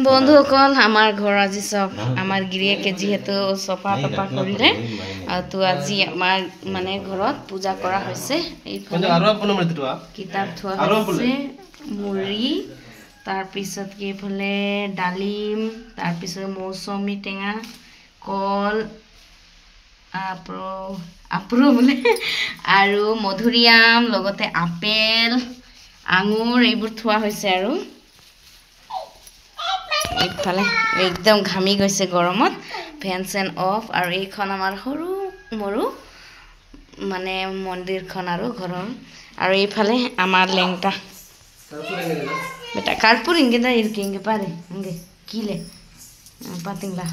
বন্ধুসকল আমাৰ ঘৰ আজি চব আমাৰ গিৰিয়েকে যিহেতু চফা তফা কৰিলে তো আজি আমাৰ মানে ঘৰত পূজা কৰা হৈছে কিতাপ থোৱা হৈছে মুড়ি তাৰপিছত এইফালে ডালিম তাৰপিছত মৌচুমী টেঙা কল আপৰো বোলে আৰু মধুৰিআম লগতে আপেল আঙুৰ এইবোৰ থোৱা হৈছে আৰু এইফালে একদম ঘামি গৈছে গৰমত ফেন চেন অফ আৰু এইখন আমাৰ সৰু মৰু মানে মন্দিৰখন আৰু ঘৰৰ আৰু এইফালে আমাৰ লেংটা বেটা কাৰ্পুৰ ইংগেদা ইৰকিংগে পাৰে ইংগে কিলে পাতিংলা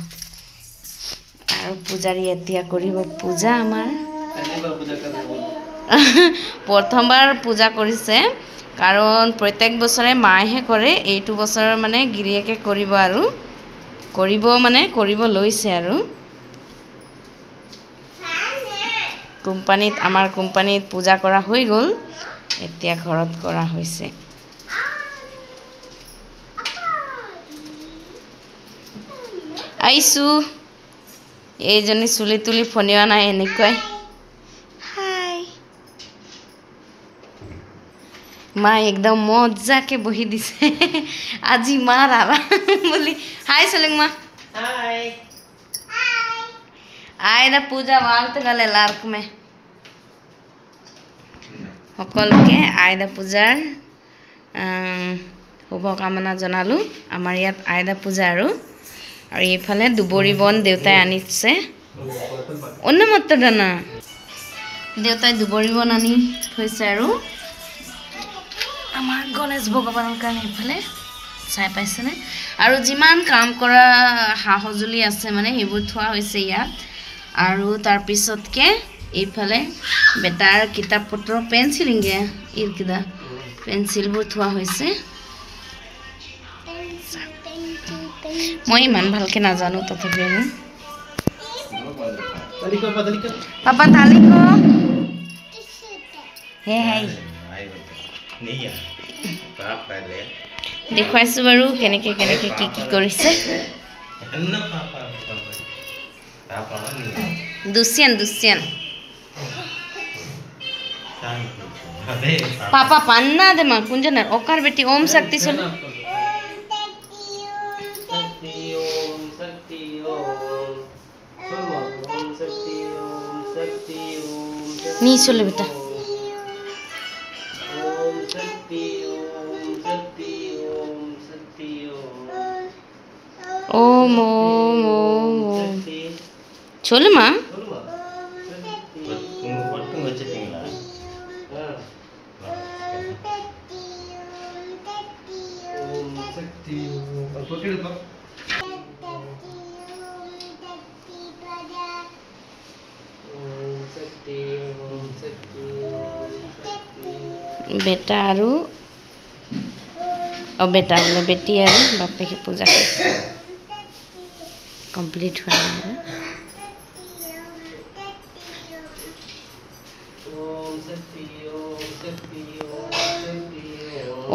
আৰু পূজাৰী এতিয়া কৰিব পূজা আমাৰ প্ৰথমবাৰ পূজা কৰিছে কাৰণ প্ৰত্যেক বছৰে মায়েহে কৰে এইটো বছৰ মানে গিৰিয়েকে কৰিব আৰু কৰিব লৈছে আৰু কোম্পানীত আমাৰ কোম্পানীত পূজা কৰা হৈ গ'ল এতিয়া ঘৰত কৰা হৈছে আইছো এইজনী চুলি তুলি ফনিওৱা নাই এনেকৈ মা একদম মজাকে বহি দিছে আজি মাৰ আৰাম বুলি হাই চলিং মা হাই আইদা পূজা वालते গলে লাৰ্ক মে সকলকে আইদা পূজাৰ শুভকামনা জনালো আমাৰ ইয়াত আইদা পূজা আৰু এইফালে দুবৰি বন দেউতাই আনিছে অন্যমত্ত দানা দেউতাই দুবৰি বন আনি থৈছে আৰু আমাৰ গণেশ ভগৱানৰ কাৰণে এইফালে চাই পাইছেনে আৰু যিমান কাম কৰা হাহজুলি আছে মানে সেইবোৰ থোৱা হৈছে ইয়াত আৰু তাৰ পিছতকে এইফালে বেটাৰ কিতাপ পত্ৰ পেন্সিল ইংগে ইৰকিদা পেন্সিলবোৰ থোৱা হৈছে মই ইমান ভালকে নাজানো তথাপিও পাপা তালিকো হে হাই দেখুৱাইছো বাৰু কেনেকে কি কৰিছে দুচিয়ান पापा पन्ना दे मा कुंजन ओकर बेटी ओम शक्ति सुन नी सुन बेटा ओम ओम ओम चोले मा बेटा आरु बेटा बोले बेटी आरु बापे की पूजा कंप्लीट हुआ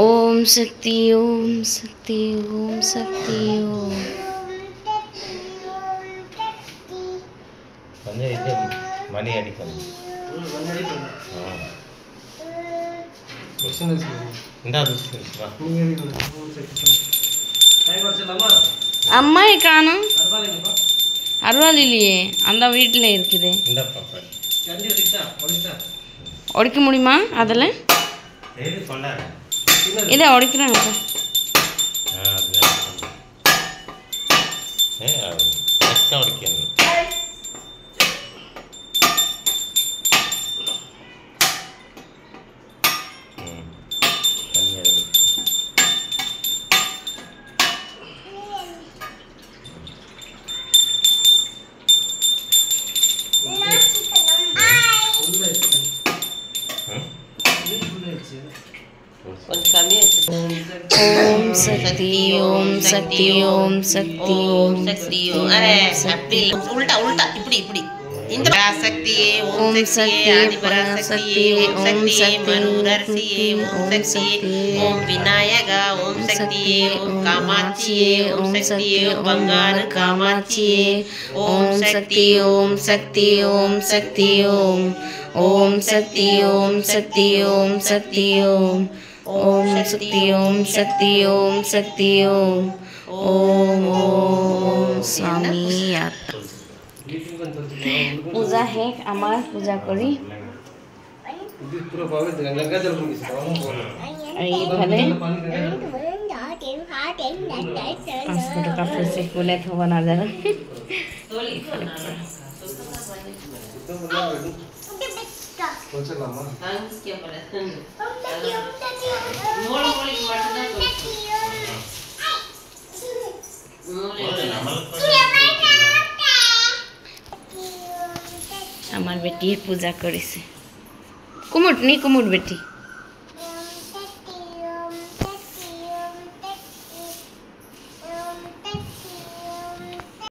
ओम शक्ति ओम शक्ति ओम शक्ति ओम मनी अडिकन अम्मा काना अरवालिलिए अंदा वीट्ले इरुक्कुदे ओडिक्क मुडियुमा अदला इदे ओडिक्कறாங்க एक्स्ट्रा ओडिक्कணும் ओम शक्ति ओम शक्ति ओम शक्ति ओम शक्ति अरे उल्टा उल्टा इपड़ी इपड़ी इंद्र पराशक्ति ओम शक्ति आदि पराशक्ति ओम शक्ति मनुदर्शी ओम शक्ति ओम विनायक ओम शक्ति ओम कामाक्षिये ओम शक्ति ओम बंगार कामाक्षिये ओम शक्ति ओम शक्ति ओम शक्ति ओम ओम शक्ति ओम शक्ति ओम शक्ति ओम ओम शक्ति ओम शक्ति ओम शक्ति ओम ओम ओम स्वामी आता पूजा है आमार पूजा करी আমার বেটি পূজা করেছে কুমুট নি কুমুট বেটি